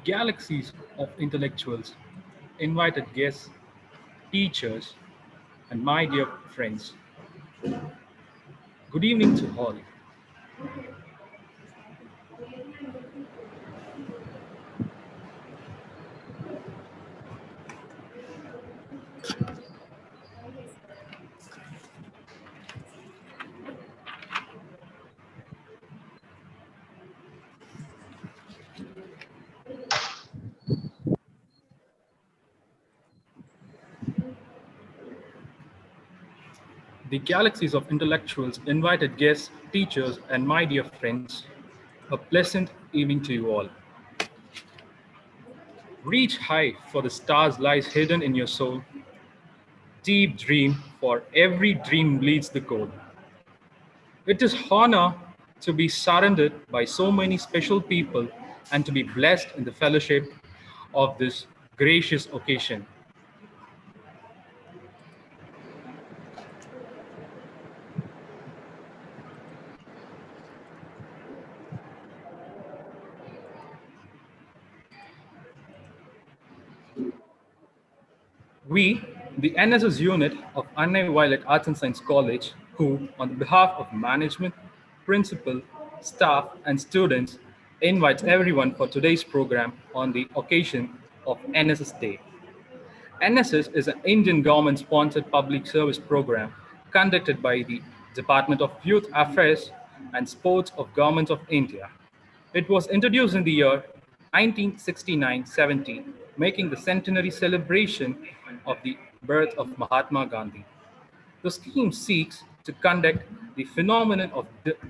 galaxies of intellectuals, invited guests, teachers, and my dear friends. Good evening to all. The galaxies of intellectuals, invited guests, teachers, and my dear friends. A pleasant evening to you all. Reach high, for the stars lies hidden in your soul. Deep dream, for every dream leads the goal. It is honor to be surrounded by so many special people and to be blessed in the fellowship of this gracious occasion. We, the NSS unit of Anna Violet Arts and Science College, who, on behalf of management, principal, staff, and students, invites everyone for today's program on the occasion of NSS Day. NSS is an Indian government-sponsored public service program conducted by the Department of Youth Affairs and Sports of Government of India. It was introduced in the year 1969-70, making the centenary celebration of the birth of Mahatma Gandhi. The scheme seeks to conduct the phenomenon of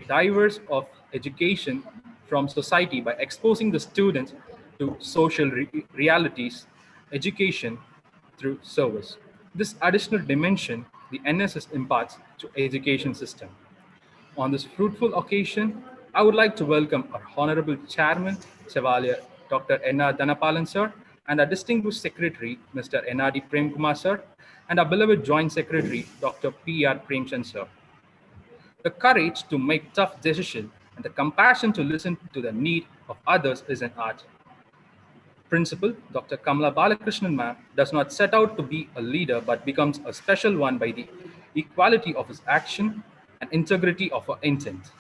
diverse of education from society by exposing the students to social realities, education through service. This additional dimension the NSS imparts to education system. On this fruitful occasion, I would like to welcome our Honorable Chairman, Chevalier Dr. N.R. Dhanapalan sir, and our distinguished Secretary, Mr. N.R.D. Premkumar sir, and our beloved Joint Secretary, Dr. P.R. Premchand sir. The courage to make tough decisions and the compassion to listen to the need of others is an art. Principal Dr. Kamala Balakrishnan ma'am does not set out to be a leader but becomes a special one by the equality of his action and integrity of her intent.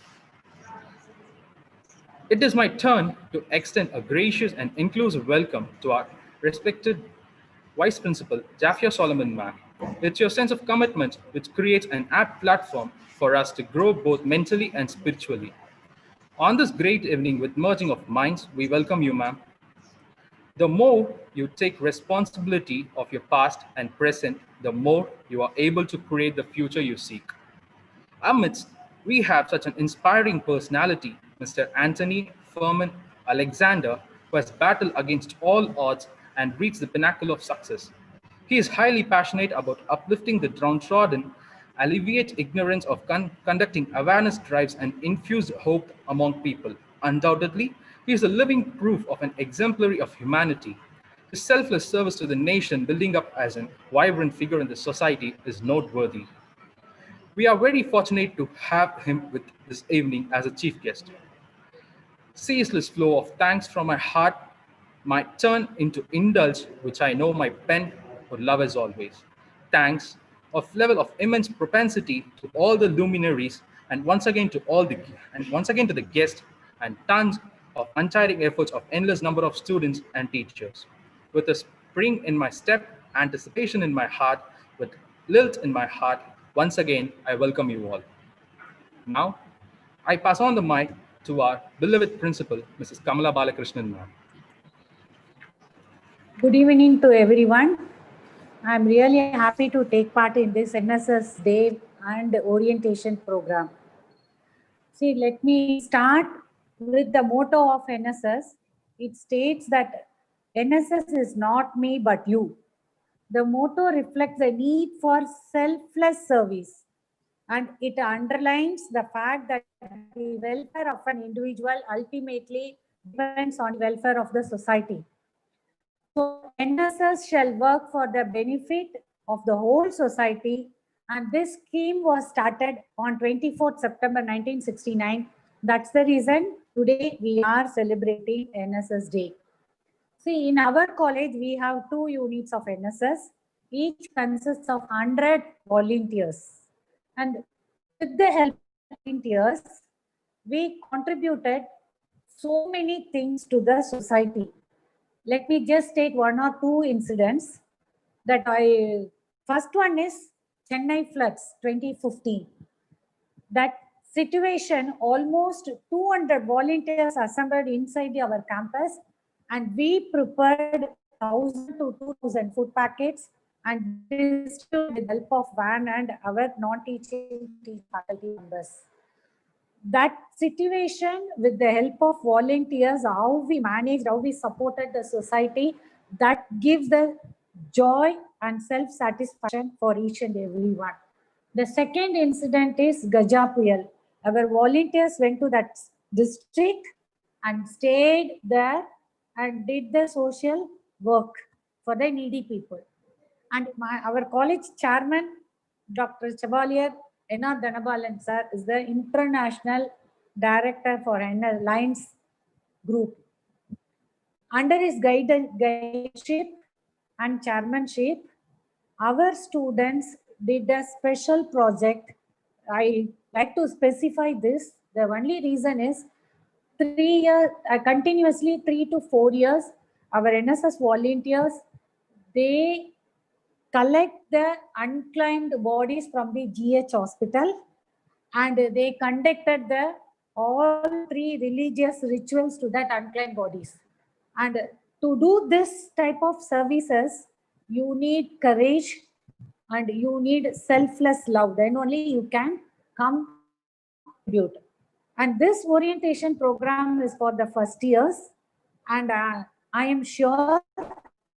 It is my turn to extend a gracious and inclusive welcome to our respected Vice Principal Jafia Solomon ma'am. It's your sense of commitment which creates an apt platform for us to grow both mentally and spiritually. On this great evening with merging of minds, we welcome you, ma'am. The more you take responsibility of your past and present, the more you are able to create the future you seek. Amidst, we have such an inspiring personality, Mr. Anthony Furman Alexander, who has battled against all odds and reached the pinnacle of success. He is highly passionate about uplifting the downtrodden, alleviate ignorance of conducting awareness drives, and infuse hope among people. Undoubtedly, he is a living proof of an exemplary of humanity. His selfless service to the nation, building up as a vibrant figure in the society, is noteworthy. We are very fortunate to have him with this evening as a chief guest. Ceaseless flow of thanks from my heart might turn into indulge, which I know my pen would love as always. Thanks of level of immense propensity to all the luminaries, and once again to the guests, and tons of untiring efforts of endless number of students and teachers. With a spring in my step, anticipation in my heart, with lilt in my heart, once again I welcome you all. Now, I pass on the mic to our beloved principal, Mrs. Kamala Balakrishnan ma'am. Good evening to everyone. I'm really happy to take part in this NSS Day and Orientation program. See, let me start with the motto of NSS. It states that NSS is not me but you. The motto reflects the need for selfless service, and it underlines the fact that the welfare of an individual ultimately depends on the welfare of the society. So NSS shall work for the benefit of the whole society, and this scheme was started on 24th September 1969. That's the reason today we are celebrating NSS Day. See, in our college, we have 2 units of NSS. Each consists of 100 volunteers. And with the help of volunteers, we contributed so many things to the society. Let me just take one or two incidents that first one is Chennai floods 2015. That situation, almost 200 volunteers assembled inside our campus, and we prepared 1000 to 2000 food packets and distributed with the help of van and our non-teaching faculty members. That situation, with the help of volunteers, how we managed, how we supported the society, that gives the joy and self-satisfaction for each and every one. The second incident is Gajapuyal. Our volunteers went to that district and stayed there and did the social work for the needy people. And our college chairman, Dr. Chavalier N.R. Dhanabalan sir, is the international director for Alliance Group. Under his guideship and chairmanship, our students did a special project. I like to specify this. The only reason is 3 years, continuously 3 to 4 years, our NSS volunteers, they collect the unclaimed bodies from the GH hospital, and they conducted the all three religious rituals to that unclaimed bodies. And to do this type of services, you need courage and you need selfless love. Then only you can come and contribute. And this orientation program is for the first years, and I am sure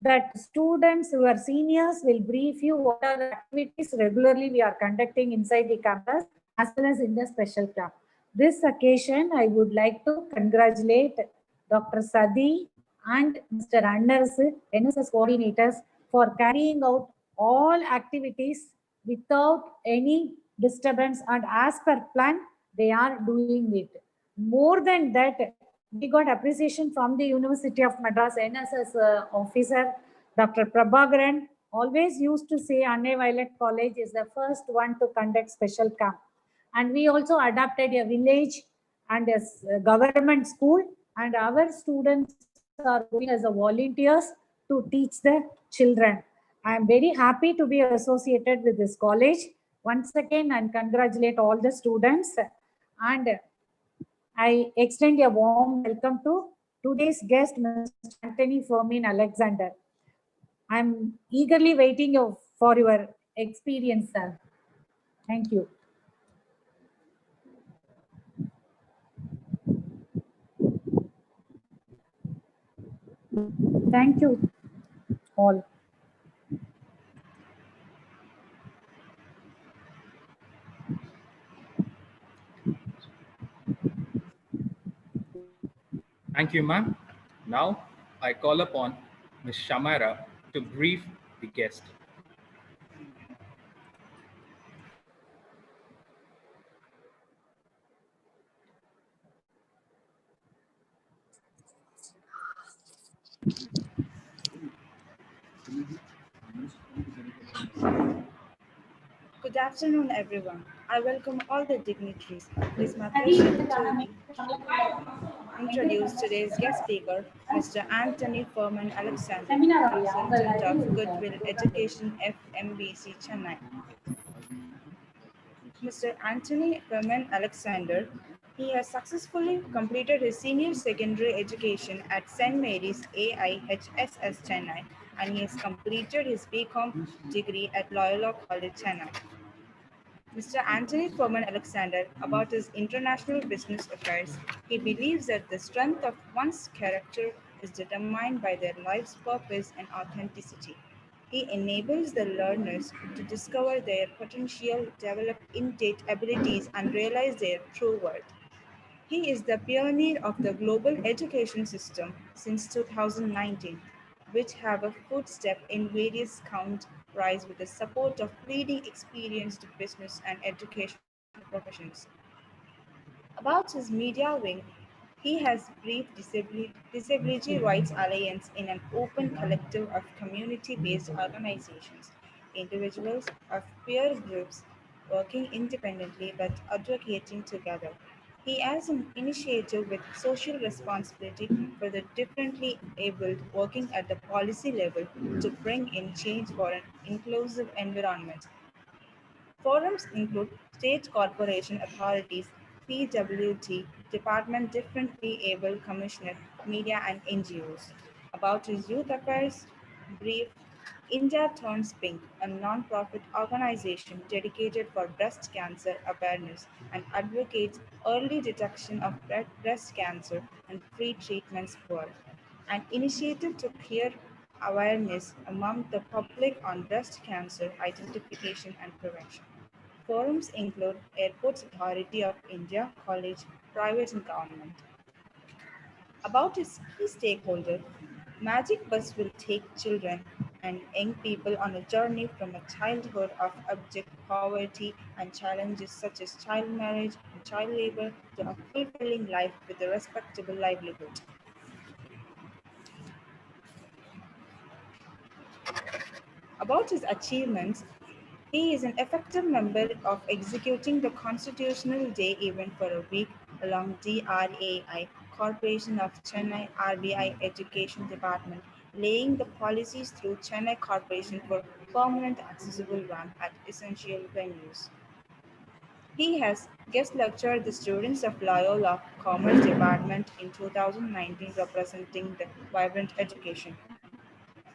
that students who are seniors will brief you what are the activities regularly we are conducting inside the campus as well as in the special camp. This occasion, I would like to congratulate Dr. Sadi and Mr. Anners, NSS coordinators, for carrying out all activities without any disturbance, and as per plan, they are doing it. More than that, we got appreciation from the University of Madras NSS officer, Dr. Prabhakaran, always used to say Anne Violet College is the first one to conduct special camp. And we also adapted a village and a government school, and our students are going as a volunteers to teach the children. I am very happy to be associated with this college. Once again, and congratulate all the students. And I extend a warm welcome to today's guest, Mr. Anthony Fermin Alexander. I'm eagerly waiting for your experience, sir. Thank you. Thank you all. Thank you, ma'am. Now, I call upon Ms. Shamara to brief the guest. Good afternoon, everyone. I welcome all the dignitaries. It is my pleasure to introduce today's guest speaker, Mr. Anthony Furman Alexander, President of Goodwill Education FMBC Chennai. Mr. Anthony Furman Alexander, he has successfully completed his senior secondary education at St. Mary's AIHSS Chennai, and he has completed his BCom degree at Loyola College Chennai. Mr. Anthony Foreman Alexander about his international business affairs. He believes that the strength of one's character is determined by their life's purpose and authenticity. He enables the learners to discover their potential, develop innate abilities, and realize their true worth. He is the pioneer of the global education system since 2019, which have a footstep in various countries with the support of leading experienced business and educational professions. About his media wing, He has briefed Disability Rights Alliance in an open collective of community-based organizations, individuals of peer groups working independently but advocating together. He has an initiative with social responsibility for the differently abled working at the policy level to bring in change for an inclusive environment. Forums include state corporation authorities, PWT, Department Differently Able Commissioner, media and NGOs. About his youth affairs, brief, India Turns Pink, a non-profit organization dedicated for breast cancer awareness and advocates early detection of breast cancer and free treatments for an initiative to create awareness among the public on breast cancer identification and prevention. Forums include Airports Authority of India, college, private and government. About its key stakeholder, Magic Bus will take children and young people on a journey from a childhood of abject poverty and challenges such as child marriage and child labor to a fulfilling life with a respectable livelihood. About his achievements, he is an effective member of executing the Constitutional Day event for a week along DRAI, Corporation of Chennai RBI Education Department, laying the policies through Chennai Corporation for permanent accessible ramp at essential venues. He has guest lectured the students of Loyola Commerce Department in 2019 representing the vibrant education.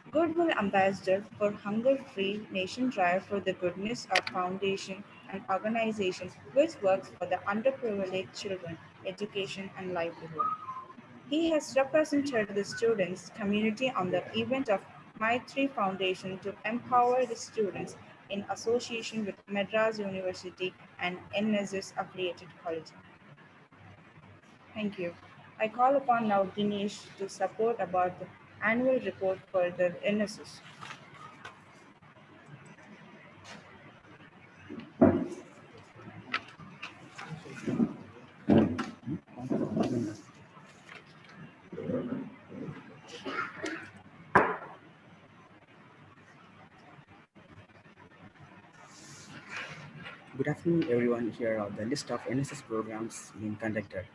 Goodwill Ambassador for Hunger Free Nation Drive for the Goodness of Foundation, an organization which works for the underprivileged children, education and livelihood. He has represented the students' community on the event of Maitri Foundation to empower the students in association with Madras University and NSS affiliated colleges. Thank you. I call upon now Dinesh to support about the annual report for the NSS. Good afternoon, everyone. Here are the list of NSS programs being conducted.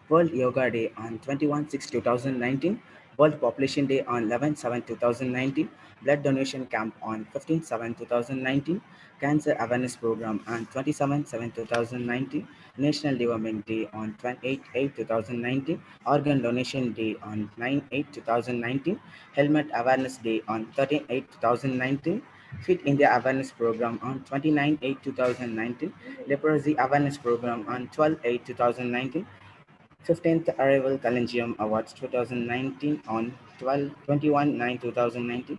World Yoga Day on 21/6/2019, World Population Day on 11/7/2019, Blood Donation Camp on 15/7/2019, Cancer Awareness Program on 27/7/2019, National Development Day on 28/8/2019, Organ Donation Day on 9/8/2019, Helmet Awareness Day on 13/8/2019, Fit India Awareness Program on 29/8/2019, Leprosy Awareness Program on 12/8/2019, 15th Arrival Collegium Awards 2019 on 21/9/2019,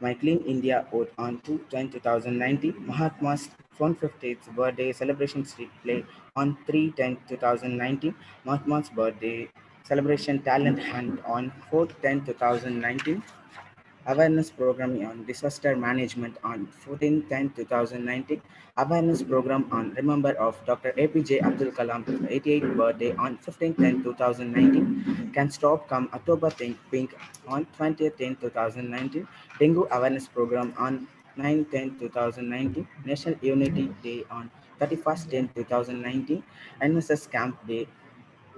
My Clean India Oath on 2/10/2019, Mahatma's 150th birthday celebration street play on 3/10/2019, Mahatma's birthday celebration talent hunt on 4/10/2019, awareness program on disaster management on 14/10/2019, awareness program on remember of Dr. APJ Abdul Kalam's 88th birthday on 15/10/2019, can stop come October pink on 20th/10/2019, dengue awareness program on 9/10/2019, National Unity Day on 31st/10/2019, NSS Camp Day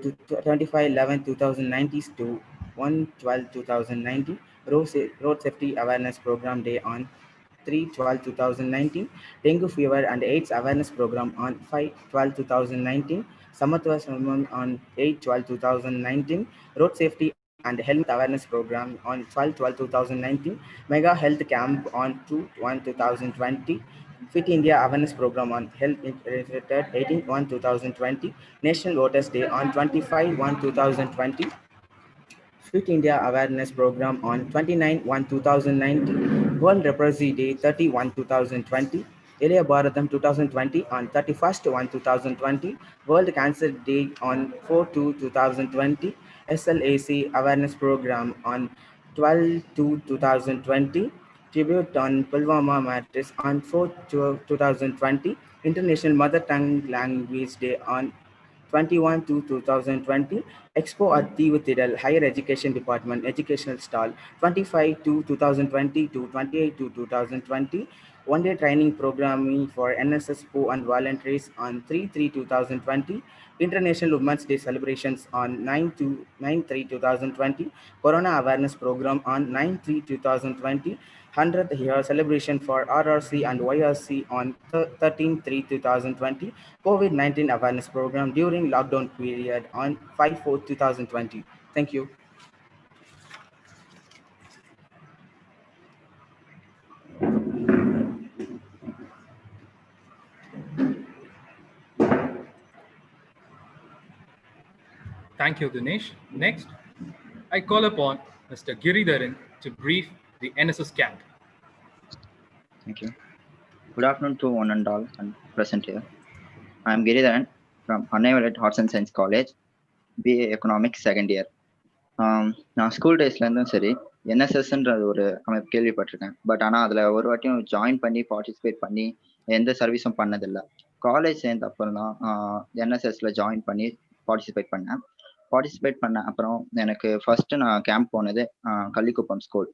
to 25/11/2019 to 1/12/2019, Road Safety Awareness Program Day on 3/12/2019, Dengue Fever and AIDS Awareness Program on 5/12/2019, Samatva Swarmam on 8/12/2019, Road Safety and Helmet Awareness Program on 12/12/2019, Mega Health Camp on 2/1/2020, Fit India Awareness Program on Health related 18/1/2020, National Voters Day on 25/1/2020, Fit India Awareness Program on 29/1/2019, World Leprosy Day 30/1/2020, Elia Bharatam 2020 on 31st/1/2020, World Cancer Day on 4/2/2020, SLAC Awareness Program on 12/2/2020, Tribute on Pulwama Matters on 4/2020, International Mother Tongue Language Day on 21 to 2020, Expo at Tivutidal Higher Education Department Educational Stall 25 to 2020 to 28 to 2020, one-day training programming for NSS PO and volunteers on 3/3/2020, International Women's Day celebrations on 9/3/2020, Corona Awareness Program on 9/3/2020, 100th year celebration for RRC and YRC on 13/3/2020, COVID-19 awareness program during lockdown period on 5/4/2020. Thank you. Thank you, Dinesh. Next, I call upon Mr. Giridharan to brief the NSS camp. Thank you. Good afternoon to one and all and present here. I am Giridharan from Annaval at Arts and Science College, BA Economics second year. நான் school டேஸ்லேருந்தும் சரி என்எஸ்எஸ்ன்ற ஒரு அமைப்பு கேள்விப்பட்டிருக்கேன். But ஆனால் அதில் ஒரு வாட்டியும் join பண்ணி பார்ட்டிசிபேட் பண்ணி எந்த சர்வீஸும் பண்ணதில்லை. காலேஜ் சேர்ந்த அப்புறம் தான் என்எஸ்எஸ்ல ஜாயின் பண்ணி பார்ட்டிசிபேட் பண்ணேன். அப்புறம் எனக்கு ஃபர்ஸ்ட் நான் கேம்ப் போனது கள்ளிக்குப்பம் ஸ்கூல்.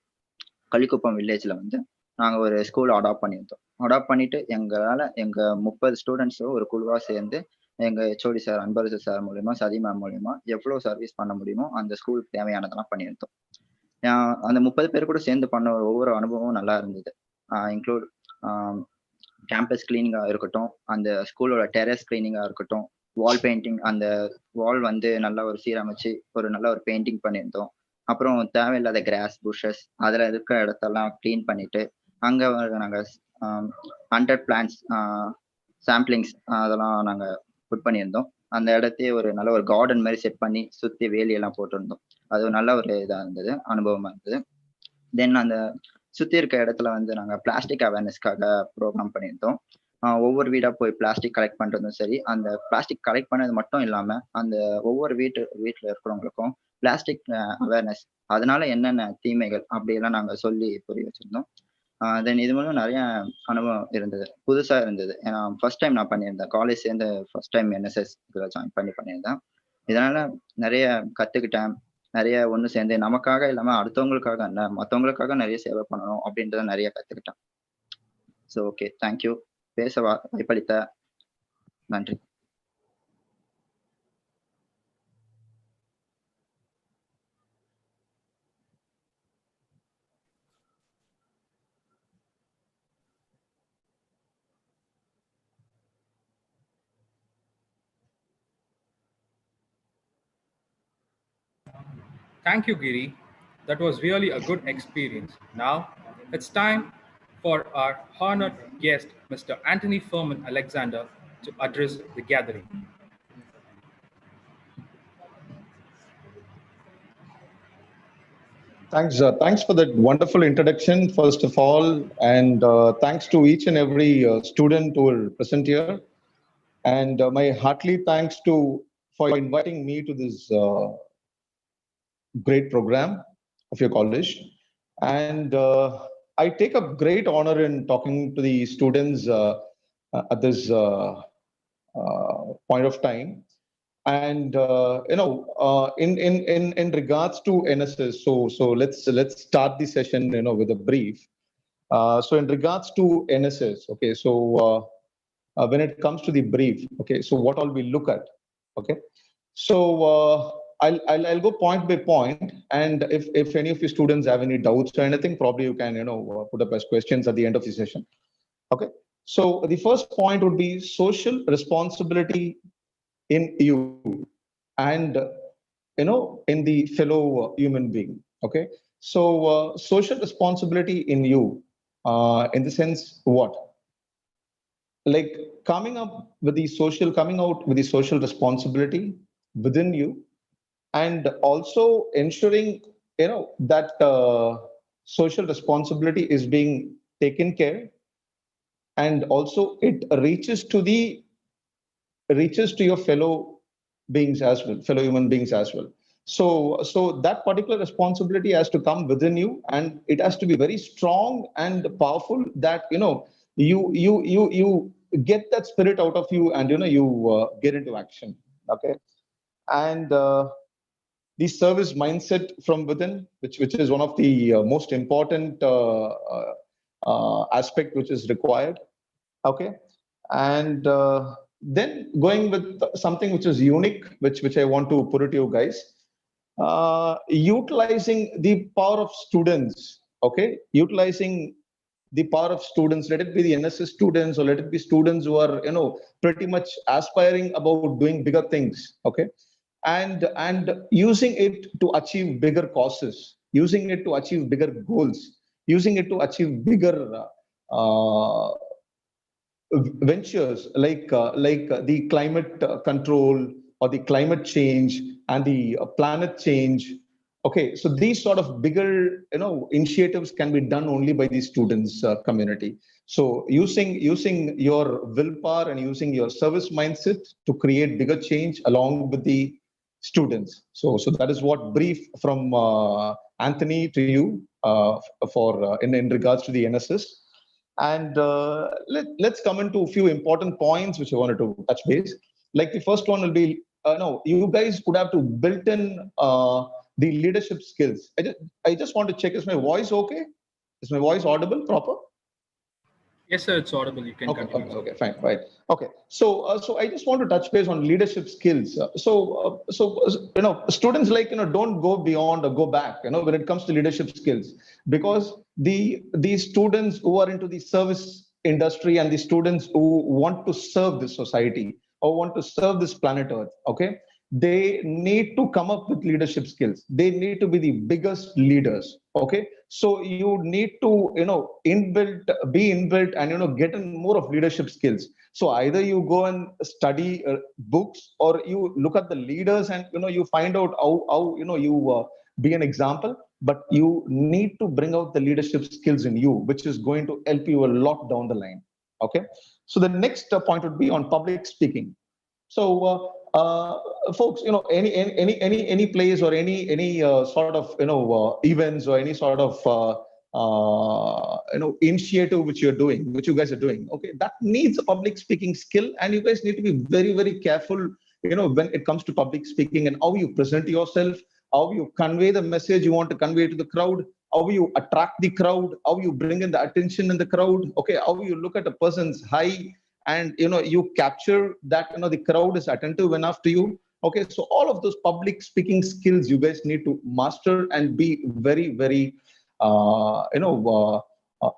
கள்ளிக்குப்பம் வில்லேஜில் வந்து நாங்கள் ஒரு ஸ்கூல் அடாப்ட் பண்ணியிருந்தோம். அடாப்ட் பண்ணிட்டு எங்களால் எங்கள் 30 ஸ்டூடெண்ட்ஸும் ஒரு குழுவாக சேர்ந்து எங்கள் ஹெச்ஓடி சார், அன்பரசு சார் மூலியமா, சதி மேம் மூலியமா எவ்வளோ சர்வீஸ் பண்ண முடியுமோ அந்த ஸ்கூலுக்கு தேவையானதெல்லாம் பண்ணியிருந்தோம். அந்த 30 பேர் கூட சேர்ந்து பண்ண ஒவ்வொரு அனுபவமும் நல்லா இருந்தது. இன்க்ளூட் கேம்பஸ் கிளீனிங்காக இருக்கட்டும், அந்த ஸ்கூலோட டெரஸ் கிளீனிங்காக இருக்கட்டும், வால் பெயிண்டிங், அந்த வால் வந்து நல்லா ஒரு சீரமைச்சு ஒரு நல்ல ஒரு பெயிண்டிங் பண்ணியிருந்தோம். அப்புறம் தேவையில்லாத கிராஸ் புஷஸ் அதில் இருக்கிற இடத்தெல்லாம் க்ளீன் பண்ணிட்டு அங்கே நாங்கள் 100 பிளான்ஸ் சாம்பிளிங்ஸ் அதெல்லாம் நாங்கள் புட் பண்ணியிருந்தோம். அந்த இடத்தையே ஒரு நல்ல ஒரு கார்டன் மாதிரி செட் பண்ணி சுற்றி வேலியெல்லாம் போட்டிருந்தோம். அது ஒரு நல்ல ஒரு இதாக இருந்தது, அனுபவமாக இருந்தது. தென் அந்த சுற்றி இருக்க இடத்துல வந்து நாங்கள் பிளாஸ்டிக் அவேர்னஸ்க்காக ப்ரோக்ராம் பண்ணியிருந்தோம். ஒவ்வொரு வீடாக போய் பிளாஸ்டிக் கலெக்ட் பண்ணுறதும் சரி, அந்த பிளாஸ்டிக் கலெக்ட் பண்ணது மட்டும் இல்லாமல் அந்த ஒவ்வொரு வீட்டில் இருக்கிறவங்களுக்கும் பிளாஸ்டிக் அவேர்னஸ், அதனால என்னென்ன தீமைகள் அப்படியெல்லாம் நாங்கள் சொல்லி புரிய வச்சுருந்தோம். தென் இது மூலம் நிறைய அனுபவம் இருந்தது, புதுசாக இருந்தது. ஏன்னா ஃபர்ஸ்ட் டைம் நான் பண்ணியிருந்தேன், காலேஜ் சேர்ந்து ஃபர்ஸ்ட் டைம் என்எஸ்எஸ் இதில் ஜாயின் பண்ணியிருந்தேன். இதனால நிறைய கற்றுக்கிட்டேன், நிறைய ஒன்று சேர்ந்து நமக்காக இல்லாமல் அடுத்தவங்களுக்காக என்ன மற்றவங்களுக்காக நிறைய சேவை பண்ணணும் அப்படின்றத நிறைய கற்றுக்கிட்டேன். So okay, thank you. பேச வாய்ப்பளித்த நன்றி. Thank you, Giri. That was really a good experience. Now, it's time for our honored guest, Mr. Anthony Furman Alexander, to address the gathering. Thanks for that wonderful introduction, first of all, and thanks to each and every student who will present here, and my heartily thanks for inviting me to this great program of your college. And I take a great honor in talking to the students at this point of time. And in regards to NSS, so let's start the session with a brief. So in regards to NSS, okay, so when it comes to the brief, okay, so what all we look at, okay, so I'll go point by point, and if any of your students have any doubts or anything, probably you can put up as questions at the end of the session. Okay, so the first point would be social responsibility in you and in the fellow human being. Okay, so social responsibility in you, in the sense what, like coming out with the social responsibility within you, and also ensuring that social responsibility is being taken care, and also it reaches to your fellow beings as well, fellow human beings as well. So that particular responsibility has to come within you, and it has to be very strong and powerful, that you get that spirit out of you, and you get into action. Okay, and the service mindset from within, which is one of the most important aspect which is required. Okay, and then going with something which is unique, which I want to put it to you guys, utilizing the power of students. Okay, utilizing the power of students, let it be the NSS students or let it be students who are pretty much aspiring about doing bigger things. Okay, and using it to achieve bigger causes, using it to achieve bigger goals, using it to achieve bigger ventures like the climate control or the climate change and the planet change. Okay, so these sort of bigger initiatives can be done only by the students community. So using your willpower and using your service mindset to create bigger change along with the students. So that is what brief from Anthony to you for in regards to the NSS. And let's come into a few important points which I wanted to touch base. Like the first one will be, no, you guys would have to build in the leadership skills. I just want to check, is my voice okay? Is my voice audible, proper? Yes, sir, it's audible. You can Okay, continue. okay, fine, right. Okay, so I just want to touch base on leadership skills. Students don't go beyond or go back. When it comes to leadership skills, because the students who are into the service industry and the students who want to serve this society or want to serve this planet Earth, okay, they need to come up with leadership skills. They need to be the biggest leaders. Okay, so you need to be inbuilt and get in more of leadership skills. So either you go and study books, or you look at the leaders and you find out how you be an example. But you need to bring out the leadership skills in you, which is going to help you a lot down the line. Okay, so the next point would be on public speaking. So, folks, any place or any sort of events or any sort of initiative which you're doing, which you guys are doing, okay, that needs a public speaking skill, and you guys need to be very, very careful, when it comes to public speaking and how you present yourself, how you convey the message you want to convey to the crowd, how you attract the crowd, how you bring in the attention in the crowd, okay, how you look at a person's eye and you capture that the crowd is attentive enough to you. Okay, so all of those public speaking skills you guys need to master and be very, very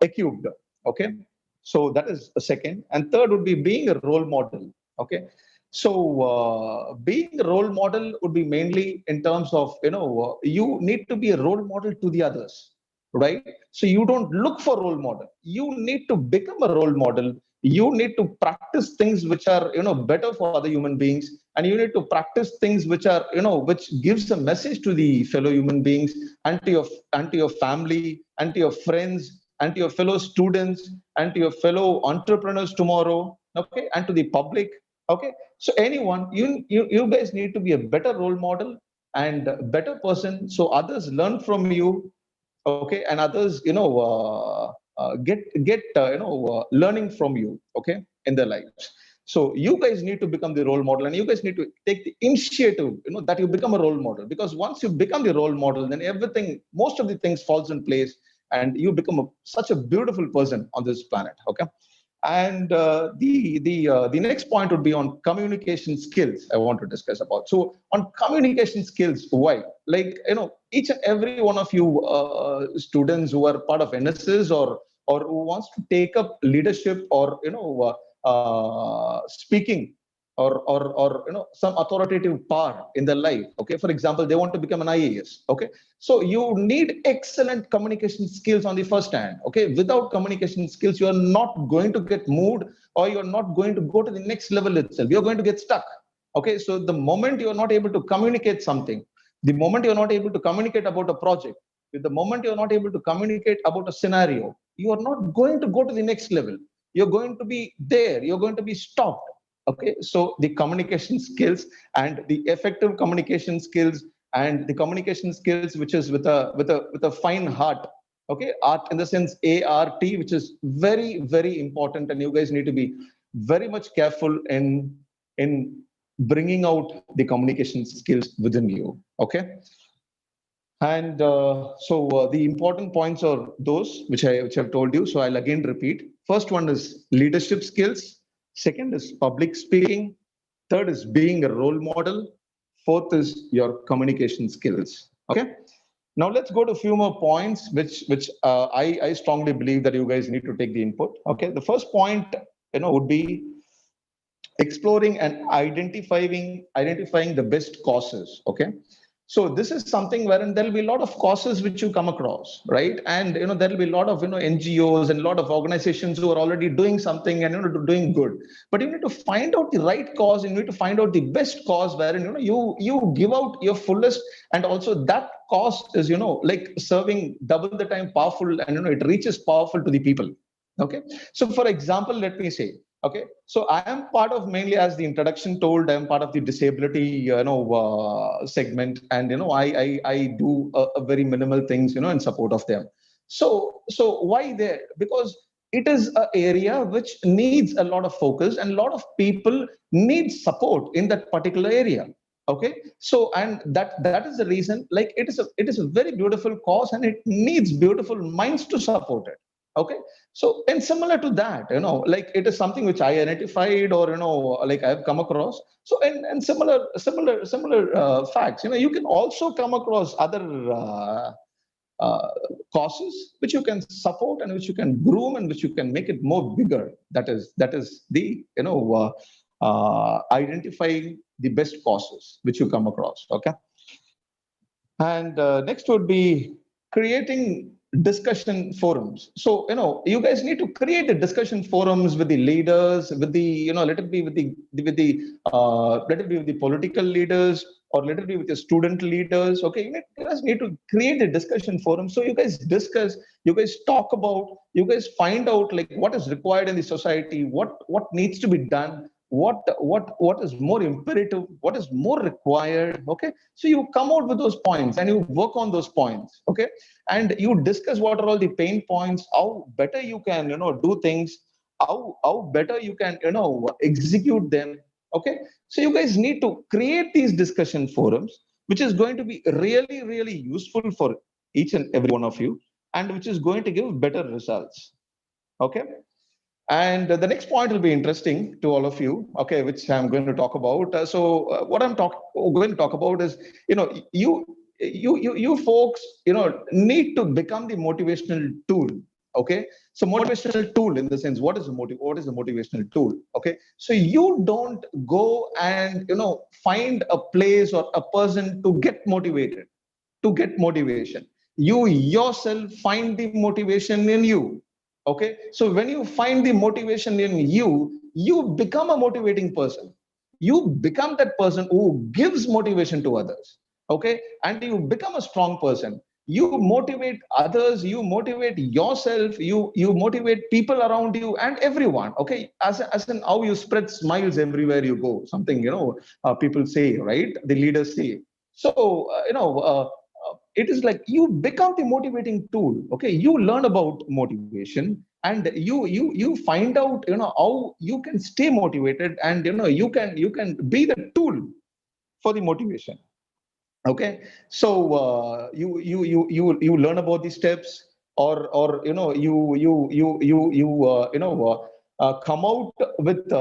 equipped. Okay, so that is the second. And third would be being a role model. Okay, so being a role model would be mainly in terms of you need to be a role model to the others, right? So you don't look for role model, you need to become a role model. You need to practice things which are better for other human beings, and you need to practice things which are which gives a message to the fellow human beings, and to your family, and to your friends, and to your fellow students, and to your fellow entrepreneurs tomorrow, okay, and to the public. Okay, so anyone, you guys need to be a better role model and a better person, so others learn from you. Okay, and others get learning from you, okay, in their lives. So you guys need to become the role model, and you guys need to take the initiative that you become a role model, because once you become the role model, then everything, most of the things falls in place, and you become such a beautiful person on this planet. Okay, and the next point would be on communication skills. I want to discuss about. So on communication skills, why? Like each and every one of you students who are part of NSS, or who wants to take up leadership, or speaking, or some authoritative power in their life. Okay, for example, they want to become an IAS. Okay, so you need excellent communication skills on the first hand. Okay, without communication skills, you are not going to get moved, or you're not going to go to the next level itself. You're going to get stuck. Okay, so the moment you're not able to communicate something, the moment you're not able to communicate about a project, the moment you're not able to communicate about a scenario, you are not going to go to the next level. You're going to be there, you're going to be stopped. Okay, so the communication skills and the effective communication skills, and the communication skills which is with a fine heart. Okay, art in the sense ART, which is very, very important, and you guys need to be very much careful in bringing out the communication skills within you. Okay. And the important points are those which I've told you. So I'll again repeat. First one is leadership skills. Second is public speaking. Third is being a role model. Fourth is your communication skills. Okay. Now let's go to a few more points, which I strongly believe that you guys need to take the input. Okay. The first point, would be exploring and identifying the best causes. Okay. So this is something wherein there'll be a lot of causes which you come across, right? And there'll be a lot of NGOs and a lot of organizations who are already doing something and doing good. But you need to find out the right cause. You need to find out the best cause wherein you give out your fullest, and also that cause is like serving double the time powerful, and it reaches powerful to the people. Okay. So for example, let me say, okay, so I am part of, mainly as the introduction told, I am part of the disability, segment, and I do a very minimal things, in support of them. So why there? Because it is an area which needs a lot of focus, and a lot of people need support in that particular area. Okay, so and that is the reason. Like it is a very beautiful cause, and it needs beautiful minds to support it. Okay, so, and similar to that, like it is something which I identified, or like I've come across. So, and similar facts. You can also come across other causes which you can support, and which you can groom, and which you can make it more bigger. That is the identifying the best causes which you come across. Okay. And next would be creating discussion forums. So, you guys need to create the discussion forums with the leaders, with the, let it be with the political leaders, or let it be with the student leaders. Okay, you guys need to create a discussion forum. So you guys discuss, you guys talk about, you guys find out like what is required in the society, what needs to be done, what is more imperative, what is more required. Okay, so you come out with those points and you work on those points. Okay, and you discuss what are all the pain points, how better you can do things, how better you can execute them. Okay, so you guys need to create these discussion forums, which is going to be really, really useful for each and every one of you, and which is going to give better results. Okay, and the next point will be interesting to all of you, okay, which I'm going to talk about. What I'm going to talk about is, you folks, need to become the motivational tool. Okay, so motivational tool in the sense, what is the motivational tool? Okay, so you don't go and find a place or a person to get motivated, to get motivation. You yourself find the motivation in you. Okay, so when you find the motivation in you, you become a motivating person. You become that person who gives motivation to others. Okay, and you become a strong person. You motivate others, you motivate yourself, you motivate people around you and everyone. Okay, as in how you spread smiles everywhere you go, something people say, right? The leaders say. So it is like you become the motivating tool. Okay, you learn about motivation, and you find out how you can stay motivated, and you can be the tool for the motivation. Okay, so you learn about these steps, or come out with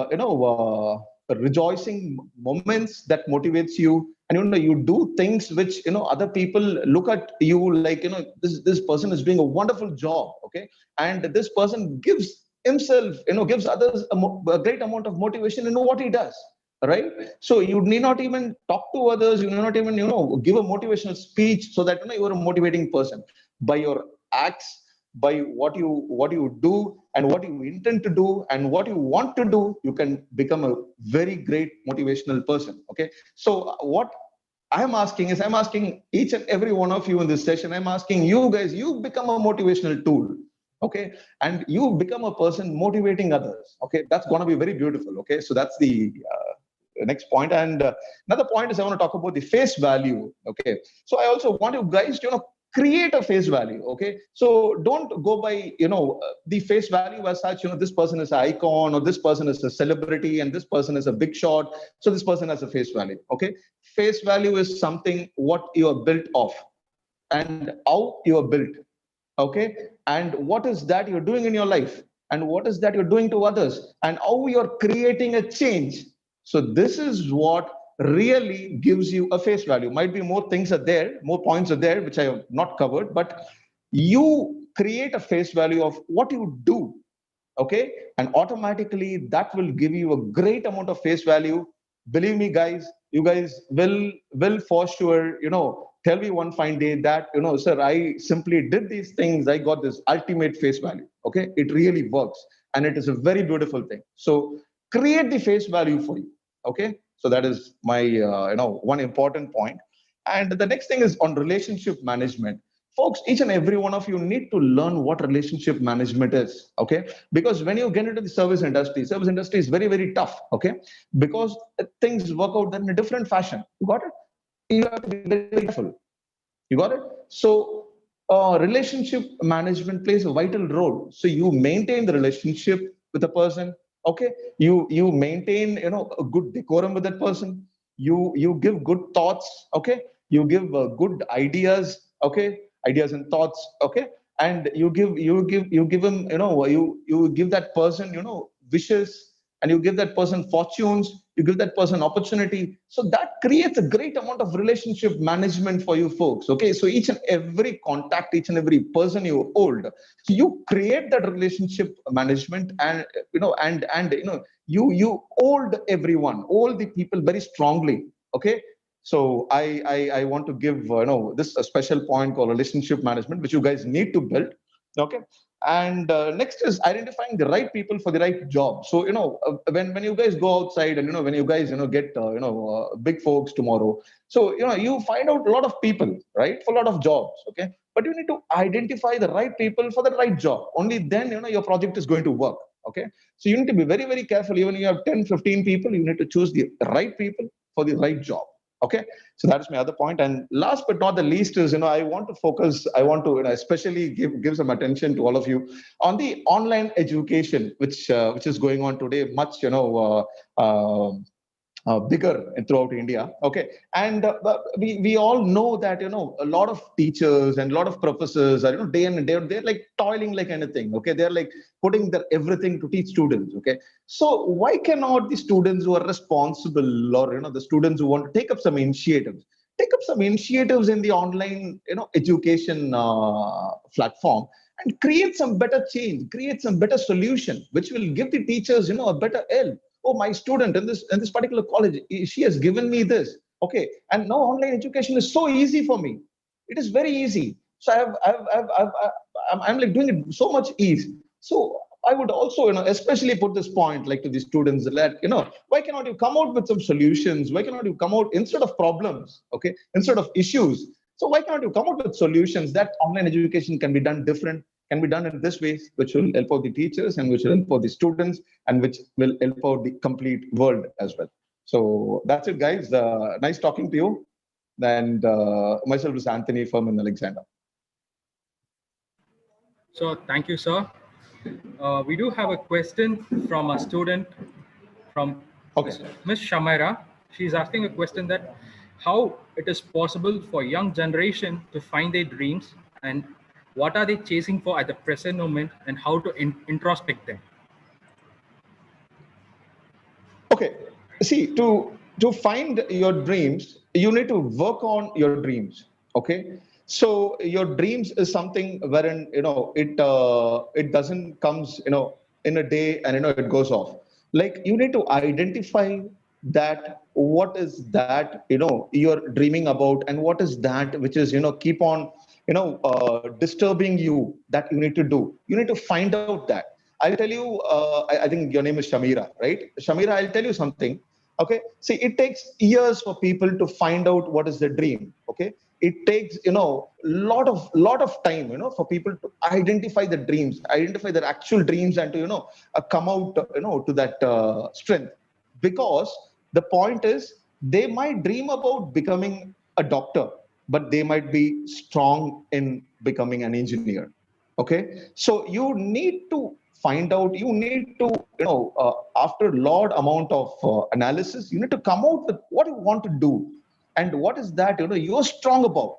rejoicing moments that motivates you, and you do things which other people look at you like, this person is doing a wonderful job. Okay, and this person gives himself, gives others a great amount of motivation in what he does, right? So you need not even talk to others, you need not even give a motivational speech, so that you are a motivating person. By your acts, by what you do, and what you intend to do, and what you want to do, you can become a very great motivational person. Okay, so what I'm asking each and every one of you in this session, I'm asking you guys, you become a motivational tool. Okay, and you become a person motivating others. Okay, that's going to be very beautiful. Okay, so that's the next point. And another point is, I want to talk about the face value. Okay, so I also want you guys to create a face value. Okay, so don't go by the face value as such. This person is an icon, or this person is a celebrity, and this person is a big shot, so this person has a face value. Okay, face value is something what you are built of, and how you are built. Okay, and what is that you're doing in your life, and what is that you're doing to others, and how you're creating a change. So this is what really gives you a face value. Might be more things are there, more points are there which I have not covered, but you create a face value of what you do. Okay, and automatically that will give you a great amount of face value. Believe me, guys, you guys will for sure tell me one fine day that sir, I simply did these things, I got this ultimate face value. Okay, it really works, and it is a very beautiful thing. So create the face value for you. Okay, so that is my one important point. And the next thing is on relationship management. Folks, each and every one of you need to learn what relationship management is. Okay, because when you get into the service industry is very, very tough. Okay, because things work out in a different fashion. You got it? You have to be very careful. You got it? So relationship management plays a vital role. So you maintain the relationship with a person. Okay, you maintain a good decorum with that person. You give good thoughts. Okay, you give good ideas. Okay, ideas and thoughts. Okay, and you give him you give that person wishes, and you give that person fortunes, you give that person opportunity. So that creates a great amount of relationship management for you folks. Okay, so each and every contact, each and every person you hold, so you create that relationship management, and you hold everyone, all the people very strongly. Okay, so I want to give this a special point called relationship management, which you guys need to build. Okay, and next is identifying the right people for the right job. So when you guys go outside, and when you guys get big folks tomorrow, so you find out a lot of people, right, for a lot of jobs. Okay, but you need to identify the right people for the right job. Only then your project is going to work. Okay, so you need to be very, very careful. Even if you have 10-15 people, you need to choose the right people for the right job. Okay, so that's my other point. And last but not the least is I want to focus, I want to especially give some attention to all of you on the online education, which is going on today, much bigger throughout India. Okay, and we all know that a lot of teachers and a lot of professors are day in and day out, they're like toiling like anything. Okay, they're like putting their everything to teach students. Okay, so why cannot the students who are responsible, or the students who want to take up some initiatives, in the online education platform, and create some better change, create some better solution, which will give the teachers a better help. Oh, my student in this particular college, she has given me this. Okay, and now online education is so easy for me. It is very easy. So I'm like doing it so much ease. So I would also especially put this point like to the students that why cannot you come out with some solutions? Why cannot you come out instead of problems? Okay, instead of issues. So why cannot you come out with solutions that online education can be done different, can be done in this way, which will help out the teachers, and which will help out the students, and which will help out the complete world as well. So that's it, guys. Nice talking to you. And myself is Anthony from Alexander. So thank you, sir. We do have a question from a student from Okay. Miss Shamira. She's asking a question that how it is possible for young generation to find their dreams, and what are they chasing for at the present moment, and how to introspect them. Okay. See, to find your dreams, you need to work on your dreams. Okay. So your dreams is something wherein it doesn't comes in a day, and it goes off. Like you need to identify that what is that you're dreaming about, and what is that which is keep on disturbing you, that you need to do. You need to find out that. I'll tell you, I think your name is Shamira, right? Shamira, I'll tell you something. Okay. See, it takes years for people to find out what is the dream. Okay. It takes, lot of time, for people to identify the dreams, identify their actual dreams, and to, come out, to that strength. Because the point is, they might dream about becoming a doctor. but they might be strong in becoming an engineer. Okay, so you need to find out, you need to, after a lot amount of analysis, you need to come out with what you want to do and what is that, you're strong about.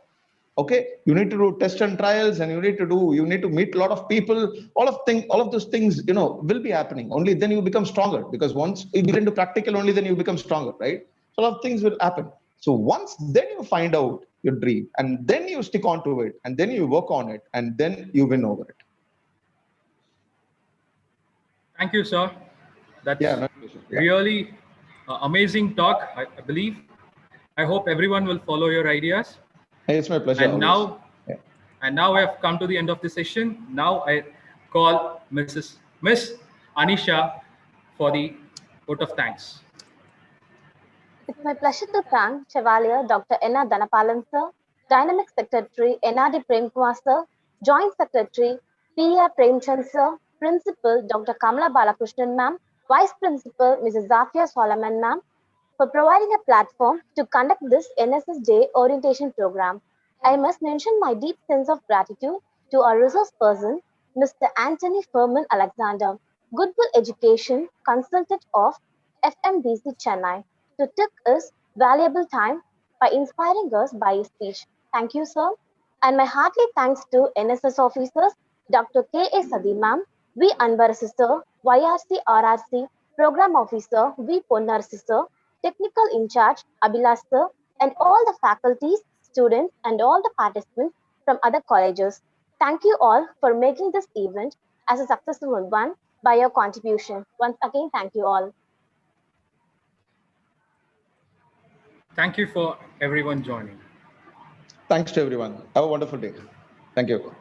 Okay, you need to do test and trials, and you need to meet a lot of people. All of those things, will be happening. Only then you become stronger, because once you get into practical, only then you become stronger, right? So a lot of things will happen. So once then you find out your dream, and then you stick on to it, and then you work on it, and then you win over it. Thank you, sir. That's Yeah, yeah. really amazing talk, I believe. I hope everyone will follow your ideas. Hey, it's my pleasure. And always. now, and now I have come to the end of the session. Now I call Miss Anisha for the vote of thanks. It's my pleasure to thank Chevalier Dr. N.R. Dhanapalan sir, Dynamic Secretary N.R.D. Premkumar sir, Joint Secretary P.R. Premchand sir, Principal Dr. Kamala Balakrishnan ma'am, Vice Principal Mrs. Zafia Solomon ma'am, for providing a platform to conduct this NSS Day orientation program. I must mention my deep sense of gratitude to our resource person, Mr. Anthony Furman Alexander, Goodwill Education Consultant of FMBC Chennai, to took his valuable time by inspiring us by his speech. Thank you, sir. And my hearty thanks to NSS officers, Dr. K.A. Sadi ma'am, V. Anvarasi sir, YRC RRC, Program Officer V. Ponnarasi sir, Technical in charge Abhilash sir, and all the faculties, students, and all the participants from other colleges. Thank you all for making this event as a successful one by your contribution. Once again, thank you all. Thank you for everyone joining. Thanks to everyone. Have a wonderful day. Thank you.